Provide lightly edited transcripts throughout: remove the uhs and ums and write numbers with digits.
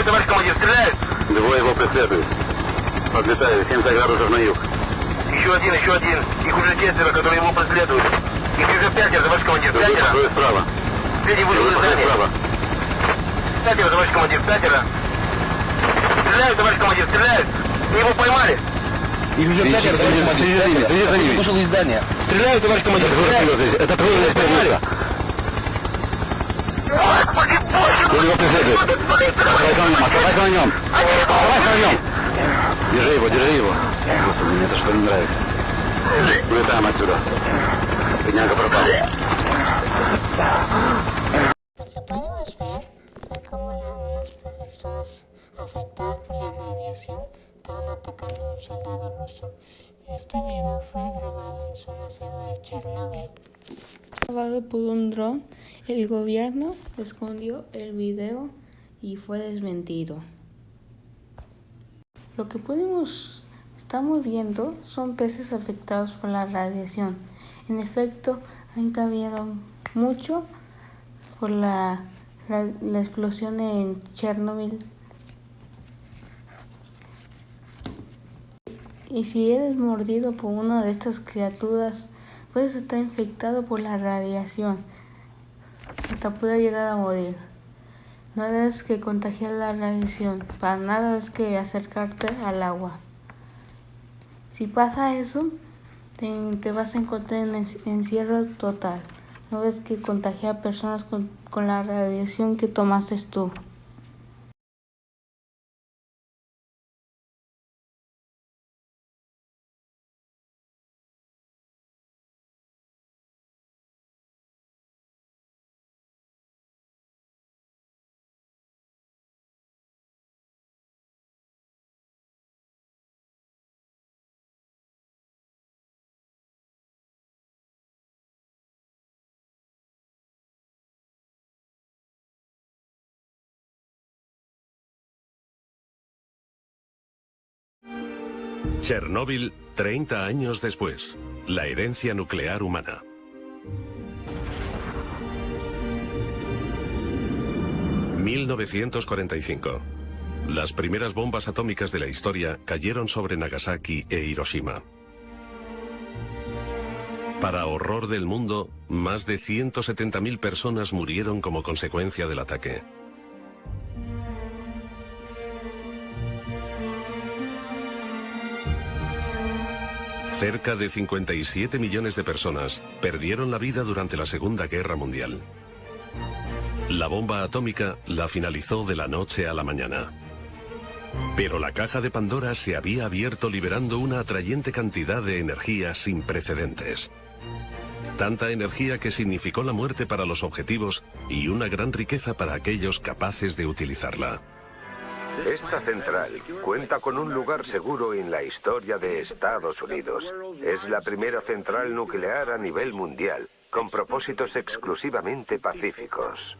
Стреляют, товарищ командир, стреляют! Двое его преследуют. Подлетает 70 градусов на юг. Еще один. Их уже 4, которые его преследуют. Их уже 5, товарищ командир, 5. Двое справа. Среди вышел из здания. Справа. 5, товарищ командир, 5. Стреляют, товарищ командир, стреляют! Мы его поймали! Их уже 5, товарищ командир, 5. Вышел из здания. Стреляют, товарищ командир, стреляют! Это трудная поймали. Он его преследует. Оставайся на нем. Держи его. Господи, мне это что не нравится. Улетаем отсюда. Бедняга пропал. Lo que podemos ver fue cómo algunas personas afectadas por la radiación estaban atacando a un soldado ruso. Este video fue grabado en su nacido de Chernobyl. Grabado por un dron, el gobierno escondió el video y fue desmentido. Lo que estamos viendo son peces afectados por la radiación. En efecto, han cambiado mucho por la explosión en Chernobyl. Y si eres mordido por una de estas criaturas, puedes estar infectado por la radiación. Hasta puede llegar a morir. No debes que contagiar la radiación. Para nada es que acercarte al agua. Si pasa eso, te vas a encontrar en encierro total. No ves que contagiar a personas con la radiación que tomaste tú. Chernóbil, 30 años después. La herencia nuclear humana. ...1945... Las primeras bombas atómicas de la historia cayeron sobre Nagasaki e Hiroshima. Para horror del mundo, más de 170.000 personas murieron como consecuencia del ataque. Cerca de 57 millones de personas perdieron la vida durante la Segunda Guerra Mundial. La bomba atómica la finalizó de la noche a la mañana. Pero la caja de Pandora se había abierto liberando una atrayente cantidad de energía sin precedentes. Tanta energía que significó la muerte para los objetivos y una gran riqueza para aquellos capaces de utilizarla. Esta central cuenta con un lugar seguro en la historia de Estados Unidos. Es la primera central nuclear a nivel mundial, con propósitos exclusivamente pacíficos.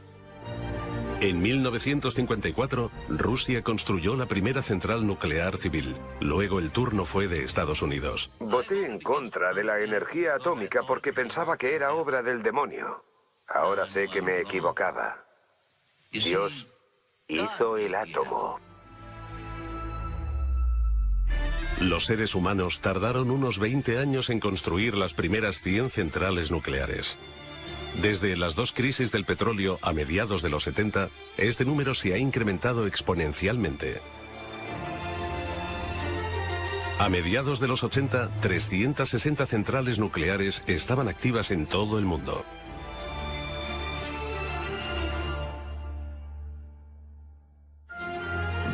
En 1954, Rusia construyó la primera central nuclear civil. Luego el turno fue de Estados Unidos. Voté en contra de la energía atómica porque pensaba que era obra del demonio. Ahora sé que me equivocaba. Dios hizo el átomo. Los seres humanos tardaron unos 20 años en construir las primeras 100 centrales nucleares. Desde las dos crisis del petróleo a mediados de los 70, este número se ha incrementado exponencialmente. A mediados de los 80, 360 centrales nucleares estaban activas en todo el mundo.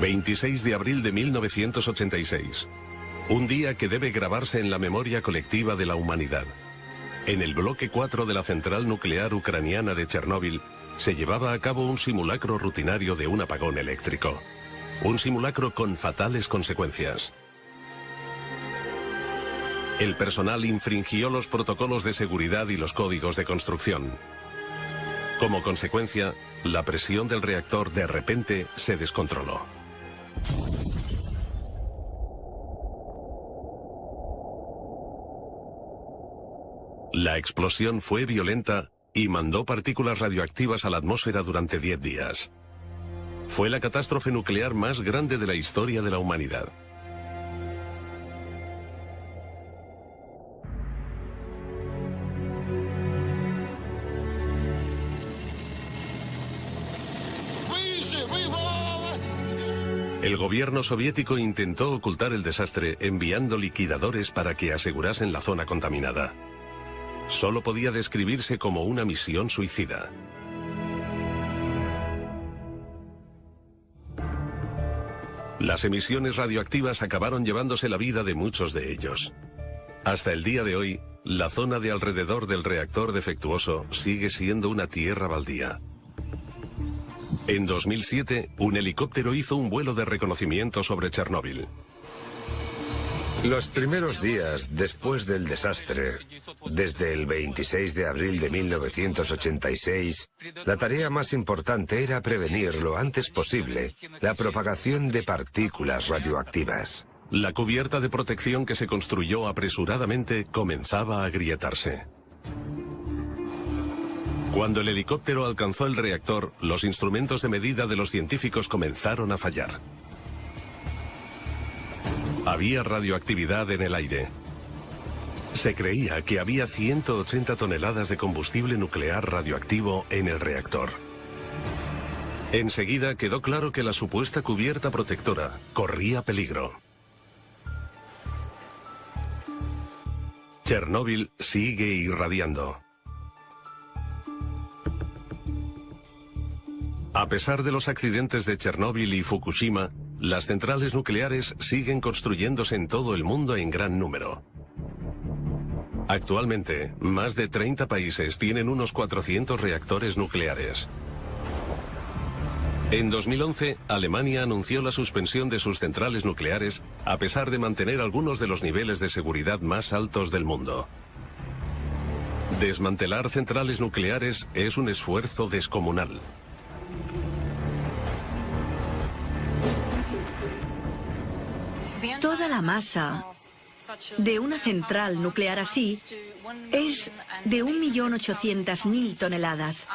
...26 de abril de 1986... Un día que debe grabarse en la memoria colectiva de la humanidad. En el bloque 4 de la central nuclear ucraniana de Chernóbil se llevaba a cabo un simulacro rutinario de un apagón eléctrico. Un simulacro con fatales consecuencias. El personal infringió los protocolos de seguridad y los códigos de construcción. Como consecuencia, la presión del reactor de repente se descontroló. La explosión fue violenta y mandó partículas radioactivas a la atmósfera durante 10 días. Fue la catástrofe nuclear más grande de la historia de la humanidad. El gobierno soviético intentó ocultar el desastre enviando liquidadores para que asegurasen la zona contaminada. Solo podía describirse como una misión suicida. Las emisiones radioactivas acabaron llevándose la vida de muchos de ellos. Hasta el día de hoy, la zona de alrededor del reactor defectuoso sigue siendo una tierra baldía. En 2007, un helicóptero hizo un vuelo de reconocimiento sobre Chernóbil. Los primeros días después del desastre, desde el 26 de abril de 1986, la tarea más importante era prevenir lo antes posible la propagación de partículas radioactivas. La cubierta de protección que se construyó apresuradamente comenzaba a agrietarse. Cuando el helicóptero alcanzó el reactor, los instrumentos de medida de los científicos comenzaron a fallar. Había radioactividad en el aire. Se creía que había 180 toneladas de combustible nuclear radioactivo en el reactor. Enseguida quedó claro que la supuesta cubierta protectora corría peligro. Chernóbil sigue irradiando. A pesar de los accidentes de Chernóbil y Fukushima, las centrales nucleares siguen construyéndose en todo el mundo en gran número. Actualmente, más de 30 países tienen unos 400 reactores nucleares. En 2011, Alemania anunció la suspensión de sus centrales nucleares a pesar de mantener algunos de los niveles de seguridad más altos del mundo. Desmantelar centrales nucleares es un esfuerzo descomunal. Toda la masa de una central nuclear así es de 1.800.000 toneladas.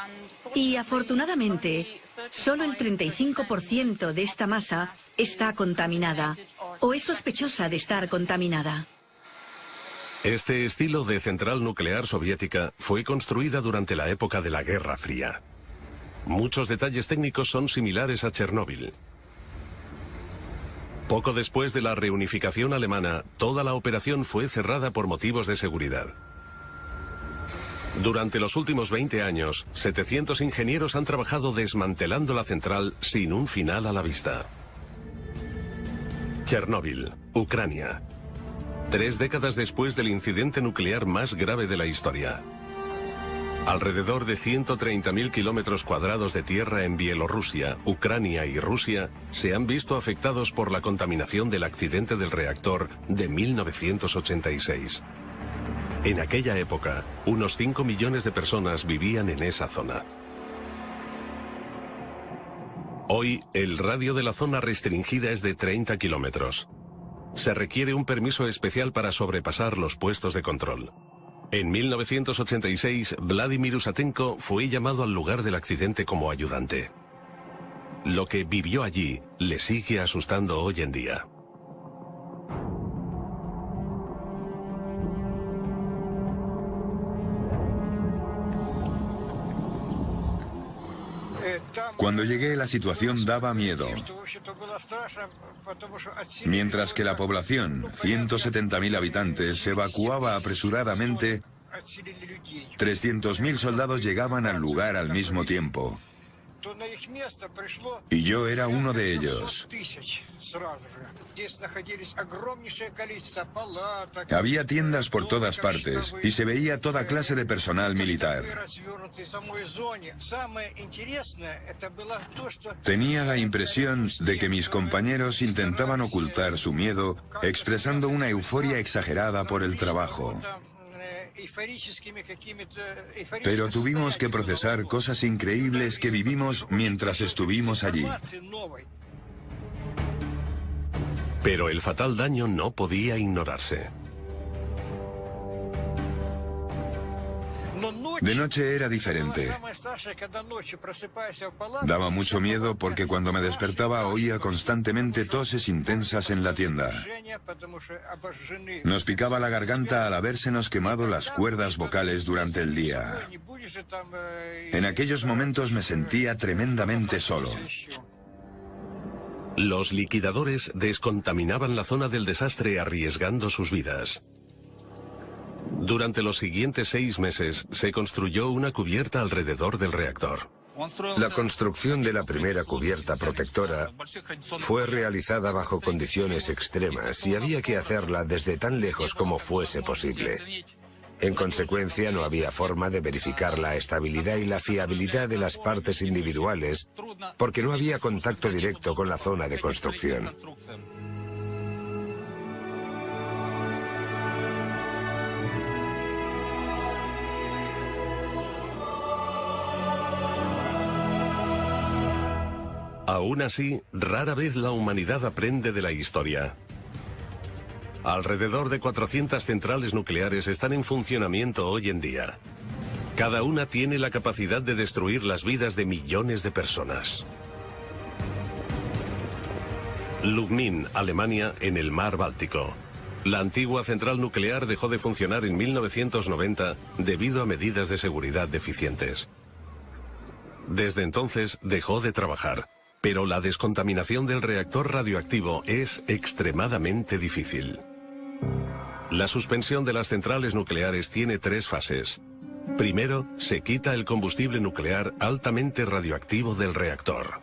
Y afortunadamente, solo el 35% de esta masa está contaminada o es sospechosa de estar contaminada. Este estilo de central nuclear soviética fue construida durante la época de la Guerra Fría. Muchos detalles técnicos son similares a Chernóbil. Poco después de la reunificación alemana, toda la operación fue cerrada por motivos de seguridad. Durante los últimos 20 años, 700 ingenieros han trabajado desmantelando la central sin un final a la vista. Chernóbil, Ucrania. 3 décadas después del incidente nuclear más grave de la historia. Alrededor de 130.000 kilómetros cuadrados de tierra en Bielorrusia, Ucrania y Rusia se han visto afectados por la contaminación del accidente del reactor de 1986. En aquella época, unos 5 millones de personas vivían en esa zona. Hoy, el radio de la zona restringida es de 30 kilómetros. Se requiere un permiso especial para sobrepasar los puestos de control. En 1986, Vladimir Usatenko fue llamado al lugar del accidente como ayudante. Lo que vivió allí le sigue asustando hoy en día. Cuando llegué, la situación daba miedo. Mientras que la población, 170.000 habitantes, se evacuaba apresuradamente, 300.000 soldados llegaban al lugar al mismo tiempo. Y yo era uno de ellos. Había tiendas por todas partes y se veía toda clase de personal militar. Tenía la impresión de que mis compañeros intentaban ocultar su miedo, expresando una euforia exagerada por el trabajo. Pero tuvimos que procesar cosas increíbles que vivimos mientras estuvimos allí. Pero el fatal daño no podía ignorarse. De noche era diferente. Daba mucho miedo porque cuando me despertaba oía constantemente toses intensas en la tienda. Nos picaba la garganta al habérsenos quemado las cuerdas vocales durante el día. En aquellos momentos me sentía tremendamente solo. Los liquidadores descontaminaban la zona del desastre arriesgando sus vidas. Durante los siguientes 6 meses se construyó una cubierta alrededor del reactor. La construcción de la primera cubierta protectora fue realizada bajo condiciones extremas y había que hacerla desde tan lejos como fuese posible. En consecuencia, no había forma de verificar la estabilidad y la fiabilidad de las partes individuales porque no había contacto directo con la zona de construcción. Aún así, rara vez la humanidad aprende de la historia. Alrededor de 400 centrales nucleares están en funcionamiento hoy en día. Cada una tiene la capacidad de destruir las vidas de millones de personas. Lubmin, Alemania, en el mar Báltico. La antigua central nuclear dejó de funcionar en 1990 debido a medidas de seguridad deficientes. Desde entonces dejó de trabajar. Pero la descontaminación del reactor radioactivo es extremadamente difícil. La suspensión de las centrales nucleares tiene 3 fases. Primero, se quita el combustible nuclear altamente radioactivo del reactor.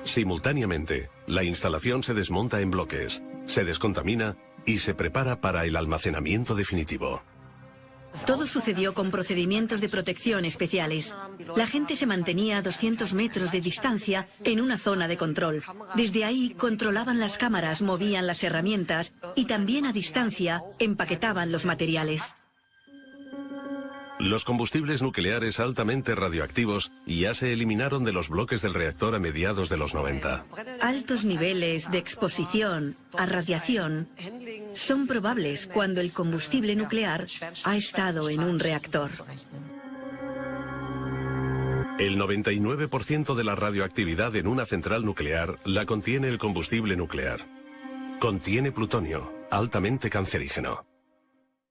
Simultáneamente, la instalación se desmonta en bloques, se descontamina y se prepara para el almacenamiento definitivo. Todo sucedió con procedimientos de protección especiales. La gente se mantenía a 200 metros de distancia en una zona de control. Desde ahí controlaban las cámaras, movían las herramientas y también a distancia empaquetaban los materiales. Los combustibles nucleares altamente radioactivos ya se eliminaron de los bloques del reactor a mediados de los 90. Altos niveles de exposición a radiación son probables cuando el combustible nuclear ha estado en un reactor. El 99% de la radioactividad en una central nuclear la contiene el combustible nuclear. Contiene plutonio, altamente cancerígeno.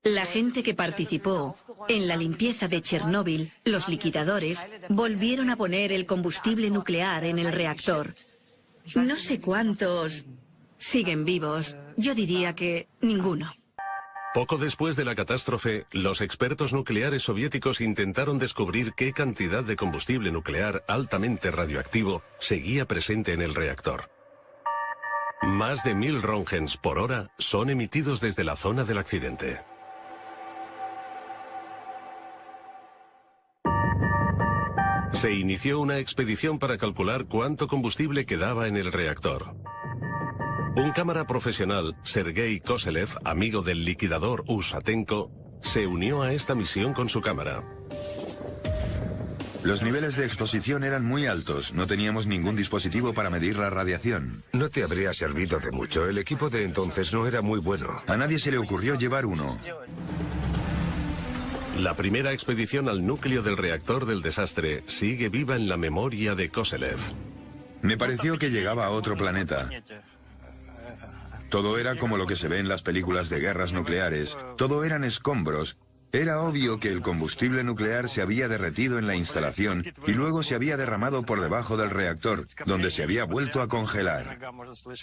La gente que participó en la limpieza de Chernóbil, los liquidadores, volvieron a poner el combustible nuclear en el reactor. No sé cuántos siguen vivos. Yo diría que ninguno. Poco después de la catástrofe, los expertos nucleares soviéticos intentaron descubrir qué cantidad de combustible nuclear altamente radioactivo seguía presente en el reactor. Más de 1000 röntgens por hora son emitidos desde la zona del accidente. Se inició una expedición para calcular cuánto combustible quedaba en el reactor. Un cámara profesional, Sergei Koselev, amigo del liquidador Usatenko, se unió a esta misión con su cámara. Los niveles de exposición eran muy altos, no teníamos ningún dispositivo para medir la radiación. No te habría servido de mucho, el equipo de entonces no era muy bueno. A nadie se le ocurrió llevar uno. La primera expedición al núcleo del reactor del desastre sigue viva en la memoria de Koselev. Me pareció que llegaba a otro planeta. Todo era como lo que se ve en las películas de guerras nucleares. Todo eran escombros. Era obvio que el combustible nuclear se había derretido en la instalación y luego se había derramado por debajo del reactor, donde se había vuelto a congelar.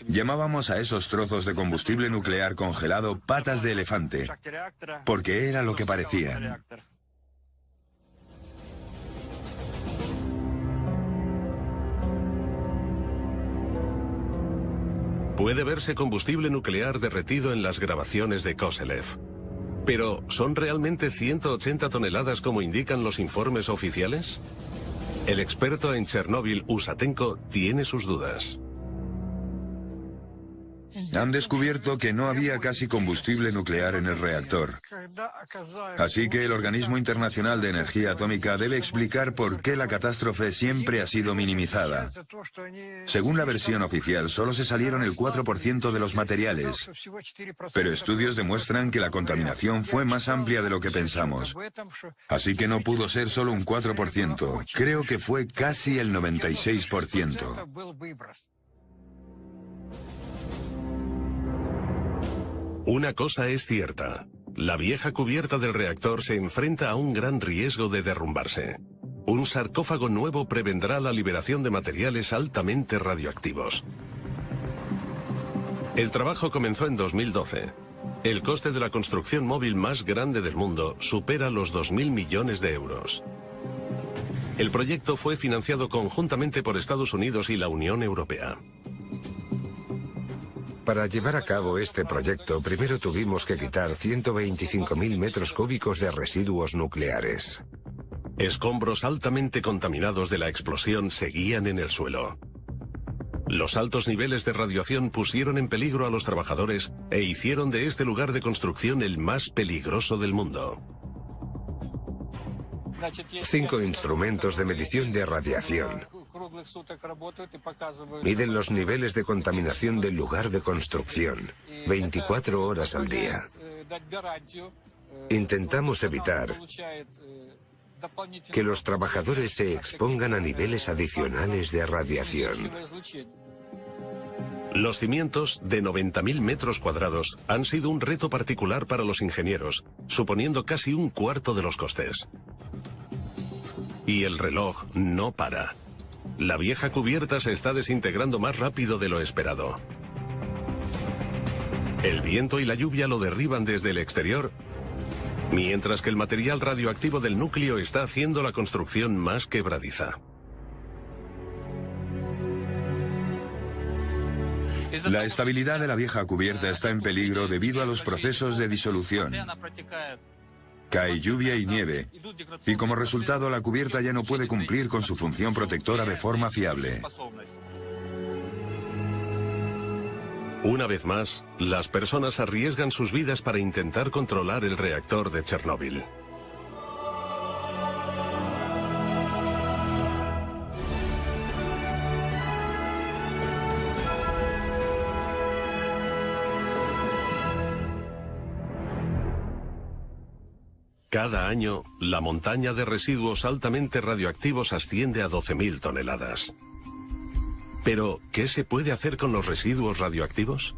Llamábamos a esos trozos de combustible nuclear congelado patas de elefante, porque era lo que parecían. Puede verse combustible nuclear derretido en las grabaciones de Koselev. Pero, ¿son realmente 180 toneladas como indican los informes oficiales? El experto en Chernóbil, Usatenko, tiene sus dudas. Han descubierto que no había casi combustible nuclear en el reactor. Así que el Organismo Internacional de Energía Atómica debe explicar por qué la catástrofe siempre ha sido minimizada. Según la versión oficial, solo se salieron el 4% de los materiales, pero estudios demuestran que la contaminación fue más amplia de lo que pensamos. Así que no pudo ser solo un 4%, creo que fue casi el 96%. Una cosa es cierta. La vieja cubierta del reactor se enfrenta a un gran riesgo de derrumbarse. Un sarcófago nuevo prevendrá la liberación de materiales altamente radioactivos. El trabajo comenzó en 2012. El coste de la construcción móvil más grande del mundo supera los 2.000 millones de euros. El proyecto fue financiado conjuntamente por Estados Unidos y la Unión Europea. Para llevar a cabo este proyecto, primero tuvimos que quitar 125.000 metros cúbicos de residuos nucleares. Escombros altamente contaminados de la explosión seguían en el suelo. Los altos niveles de radiación pusieron en peligro a los trabajadores e hicieron de este lugar de construcción el más peligroso del mundo. 5 instrumentos de medición de radiación. Miden los niveles de contaminación del lugar de construcción, 24 horas al día. Intentamos evitar que los trabajadores se expongan a niveles adicionales de radiación. Los cimientos, de 90.000 metros cuadrados, han sido un reto particular para los ingenieros, suponiendo casi un cuarto de los costes. Y el reloj no para. La vieja cubierta se está desintegrando más rápido de lo esperado. El viento y la lluvia lo derriban desde el exterior, mientras que el material radioactivo del núcleo está haciendo la construcción más quebradiza. La estabilidad de la vieja cubierta está en peligro debido a los procesos de disolución. Cae lluvia y nieve, y como resultado la cubierta ya no puede cumplir con su función protectora de forma fiable. Una vez más, las personas arriesgan sus vidas para intentar controlar el reactor de Chernóbil. Cada año, la montaña de residuos altamente radioactivos asciende a 12.000 toneladas. Pero, ¿qué se puede hacer con los residuos radioactivos?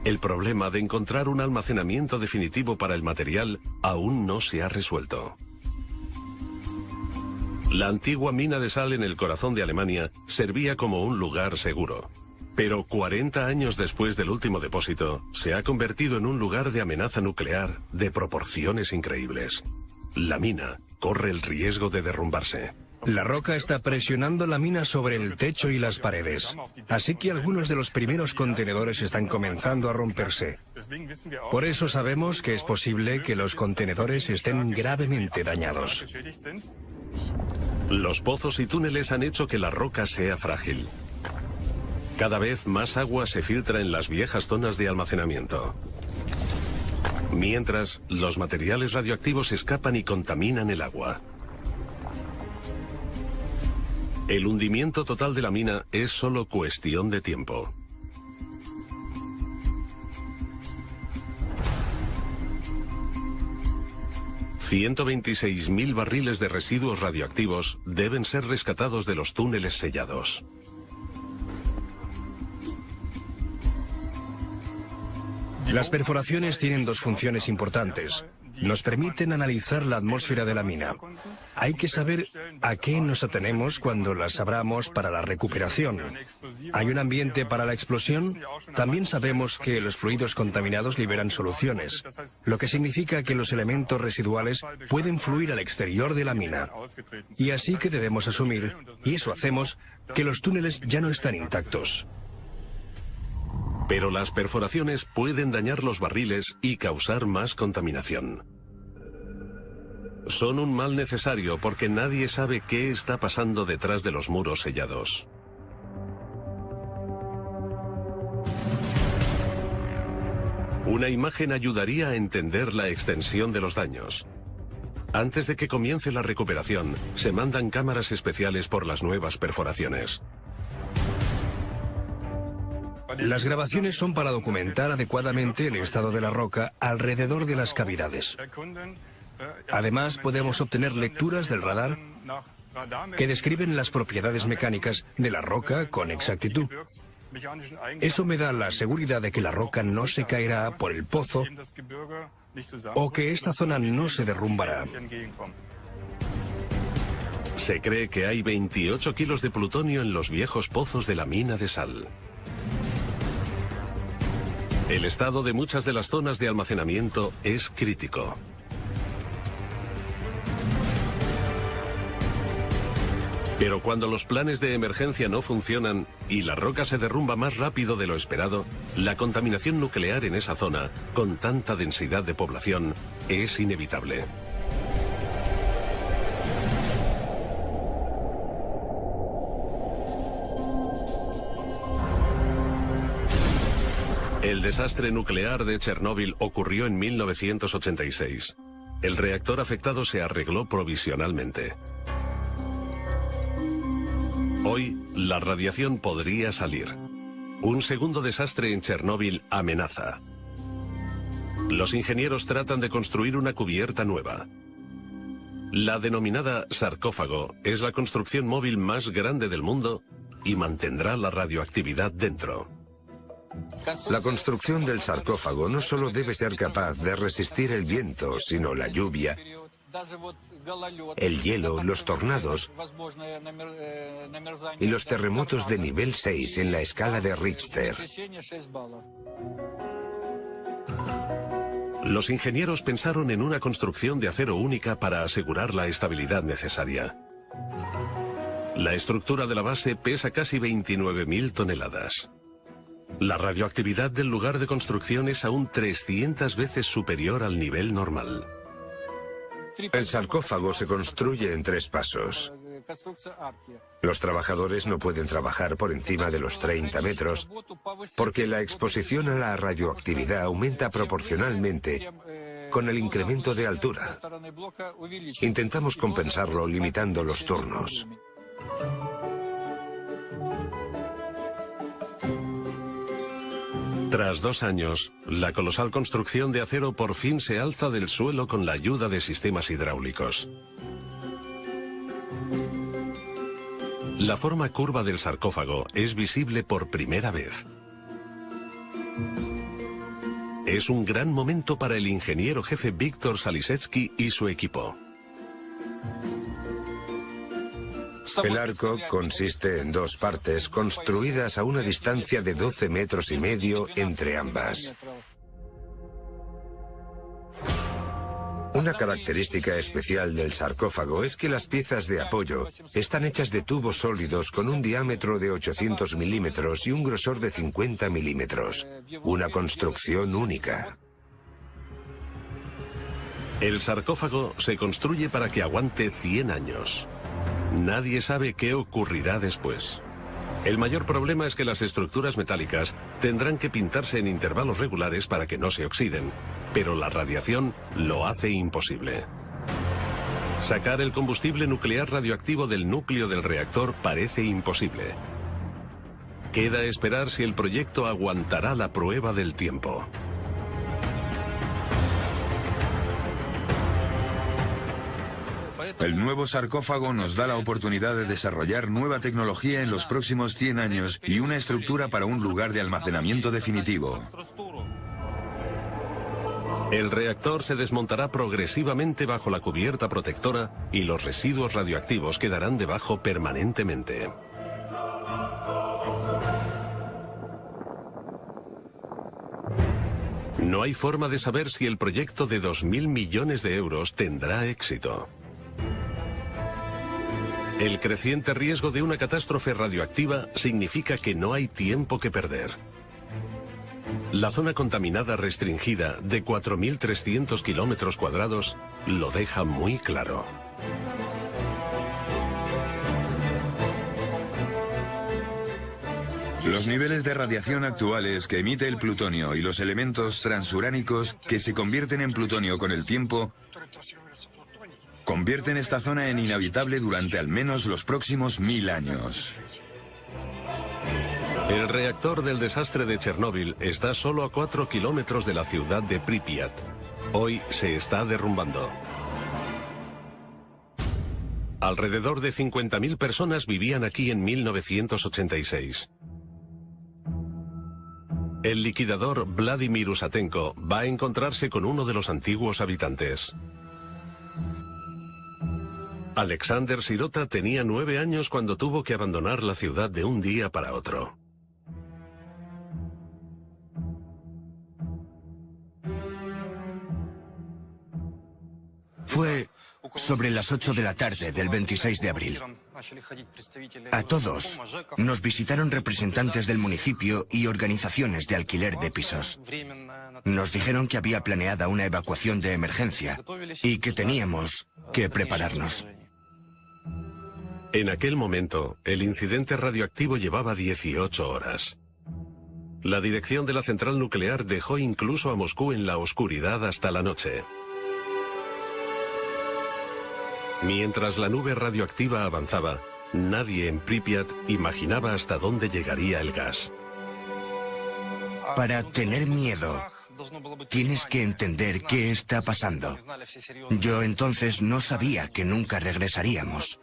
El problema de encontrar un almacenamiento definitivo para el material aún no se ha resuelto. La antigua mina de sal en el corazón de Alemania servía como un lugar seguro. Pero 40 años después del último depósito, se ha convertido en un lugar de amenaza nuclear de proporciones increíbles. La mina corre el riesgo de derrumbarse. La roca está presionando la mina sobre el techo y las paredes, así que algunos de los primeros contenedores están comenzando a romperse. Por eso sabemos que es posible que los contenedores estén gravemente dañados. Los pozos y túneles han hecho que la roca sea frágil. Cada vez más agua se filtra en las viejas zonas de almacenamiento. Mientras, los materiales radioactivos escapan y contaminan el agua. El hundimiento total de la mina es solo cuestión de tiempo. $126.000 barriles de residuos radioactivos deben ser rescatados de los túneles sellados. Las perforaciones tienen dos funciones importantes. Nos permiten analizar la atmósfera de la mina. Hay que saber a qué nos atenemos cuando las abramos para la recuperación. ¿Hay un ambiente para la explosión? También sabemos que los fluidos contaminados liberan soluciones, lo que significa que los elementos residuales pueden fluir al exterior de la mina. Y así que debemos asumir, y eso hacemos, que los túneles ya no están intactos. Pero las perforaciones pueden dañar los barriles y causar más contaminación. Son un mal necesario porque nadie sabe qué está pasando detrás de los muros sellados. Una imagen ayudaría a entender la extensión de los daños. Antes de que comience la recuperación, se mandan cámaras especiales por las nuevas perforaciones. Las grabaciones son para documentar adecuadamente el estado de la roca alrededor de las cavidades. Además, podemos obtener lecturas del radar que describen las propiedades mecánicas de la roca con exactitud. Eso me da la seguridad de que la roca no se caerá por el pozo o que esta zona no se derrumbará. Se cree que hay 28 kilos de plutonio en los viejos pozos de la mina de sal. El estado de muchas de las zonas de almacenamiento es crítico. Pero cuando los planes de emergencia no funcionan y la roca se derrumba más rápido de lo esperado, la contaminación nuclear en esa zona, con tanta densidad de población, es inevitable. El desastre nuclear de Chernóbil ocurrió en 1986. El reactor afectado se arregló provisionalmente. Hoy, la radiación podría salir. Un segundo desastre en Chernóbil amenaza. Los ingenieros tratan de construir una cubierta nueva. La denominada sarcófago es la construcción móvil más grande del mundo y mantendrá la radioactividad dentro. La construcción del sarcófago no solo debe ser capaz de resistir el viento, sino la lluvia, el hielo, los tornados y los terremotos de nivel 6 en la escala de Richter. Los ingenieros pensaron en una construcción de acero única para asegurar la estabilidad necesaria. La estructura de la base pesa casi 29.000 toneladas. La radioactividad del lugar de construcción es aún 300 veces superior al nivel normal. El sarcófago se construye en 3 pasos. Los trabajadores no pueden trabajar por encima de los 30 metros porque la exposición a la radioactividad aumenta proporcionalmente con el incremento de altura. Intentamos compensarlo limitando los turnos. Tras 2 años, la colosal construcción de acero por fin se alza del suelo con la ayuda de sistemas hidráulicos. La forma curva del sarcófago es visible por primera vez. Es un gran momento para el ingeniero jefe Víctor Salisetsky y su equipo. El arco consiste en 2 partes construidas a una distancia de 12,5 metros entre ambas. Una característica especial del sarcófago es que las piezas de apoyo están hechas de tubos sólidos con un diámetro de 800 milímetros y un grosor de 50 milímetros. Una construcción única. El sarcófago se construye para que aguante 100 años. Nadie sabe qué ocurrirá después. El mayor problema es que las estructuras metálicas tendrán que pintarse en intervalos regulares para que no se oxiden, pero la radiación lo hace imposible. Sacar el combustible nuclear radioactivo del núcleo del reactor parece imposible. Queda esperar si el proyecto aguantará la prueba del tiempo. El nuevo sarcófago nos da la oportunidad de desarrollar nueva tecnología en los próximos 100 años y una estructura para un lugar de almacenamiento definitivo. El reactor se desmontará progresivamente bajo la cubierta protectora y los residuos radioactivos quedarán debajo permanentemente. No hay forma de saber si el proyecto de 2.000 millones de euros tendrá éxito. El creciente riesgo de una catástrofe radioactiva significa que no hay tiempo que perder. La zona contaminada restringida de 4.300 kilómetros cuadrados lo deja muy claro. Los niveles de radiación actuales que emite el plutonio y los elementos transuránicos que se convierten en plutonio con el tiempo convierten esta zona en inhabitable durante al menos los próximos 1000 años. El reactor del desastre de Chernóbil está solo a 4 kilómetros de la ciudad de Pripyat. Hoy se está derrumbando. Alrededor de 50.000 personas vivían aquí en 1986. El liquidador Vladimir Usatenko va a encontrarse con uno de los antiguos habitantes. Alexander Sirota tenía 9 años cuando tuvo que abandonar la ciudad de un día para otro. Fue sobre las 8 de la tarde del 26 de abril. A todos nos visitaron representantes del municipio y organizaciones de alquiler de pisos. Nos dijeron que había planeada una evacuación de emergencia y que teníamos que prepararnos. En aquel momento, el incidente radioactivo llevaba 18 horas. La dirección de la central nuclear dejó incluso a Moscú en la oscuridad hasta la noche. Mientras la nube radioactiva avanzaba, nadie en Pripyat imaginaba hasta dónde llegaría el gas. Para tener miedo, tienes que entender qué está pasando. Yo entonces no sabía que nunca regresaríamos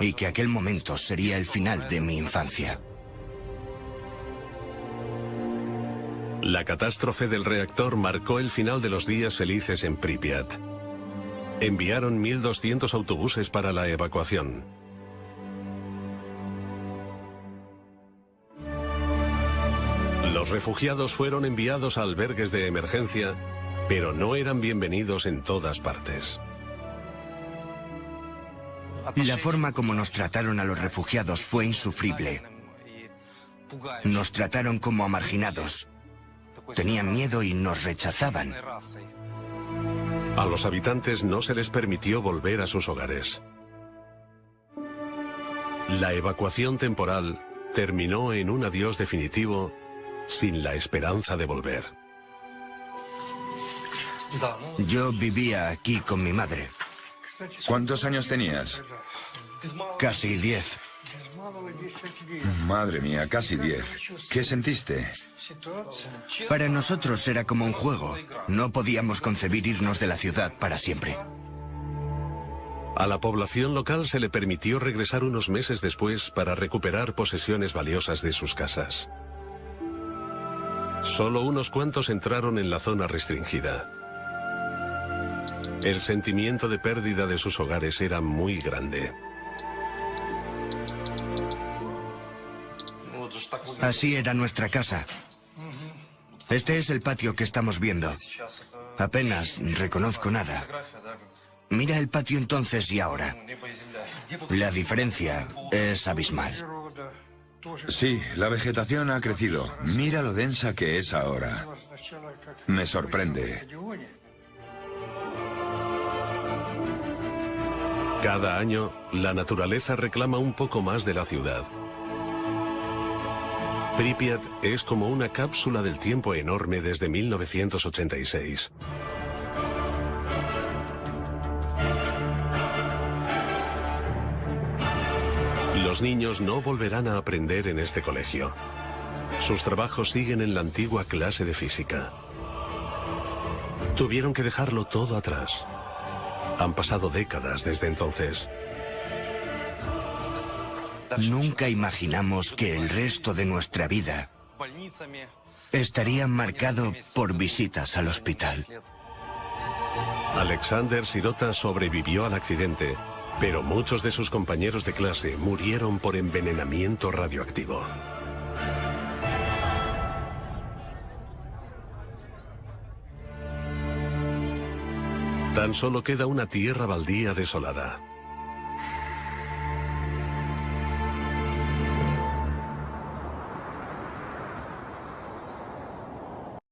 y que aquel momento sería el final de mi infancia. La catástrofe del reactor marcó el final de los días felices en Pripyat. Enviaron 1.200 autobuses para la evacuación. Los refugiados fueron enviados a albergues de emergencia, pero no eran bienvenidos en todas partes. La forma como nos trataron a los refugiados fue insufrible. Nos trataron como a marginados. Tenían miedo y nos rechazaban. A los habitantes no se les permitió volver a sus hogares. La evacuación temporal terminó en un adiós definitivo sin la esperanza de volver. Yo vivía aquí con mi madre. ¿Cuántos años tenías? Casi 10. Madre mía, casi 10. ¿Qué sentiste? Para nosotros era como un juego. No podíamos concebir irnos de la ciudad para siempre. A la población local se le permitió regresar unos meses después para recuperar posesiones valiosas de sus casas. Solo unos cuantos entraron en la zona restringida. El sentimiento de pérdida de sus hogares era muy grande. Así era nuestra casa. Este es el patio que estamos viendo. Apenas reconozco nada. Mira el patio entonces y ahora. La diferencia es abismal. Sí, la vegetación ha crecido. Mira lo densa que es ahora. Me sorprende. Cada año, la naturaleza reclama un poco más de la ciudad. Pripyat es como una cápsula del tiempo enorme desde 1986. Los niños no volverán a aprender en este colegio. Sus trabajos siguen en la antigua clase de física. Tuvieron que dejarlo todo atrás. Han pasado décadas desde entonces. Nunca imaginamos que el resto de nuestra vida estaría marcado por visitas al hospital. Alexander Sirota sobrevivió al accidente, pero muchos de sus compañeros de clase murieron por envenenamiento radioactivo. Tan solo queda una tierra baldía desolada.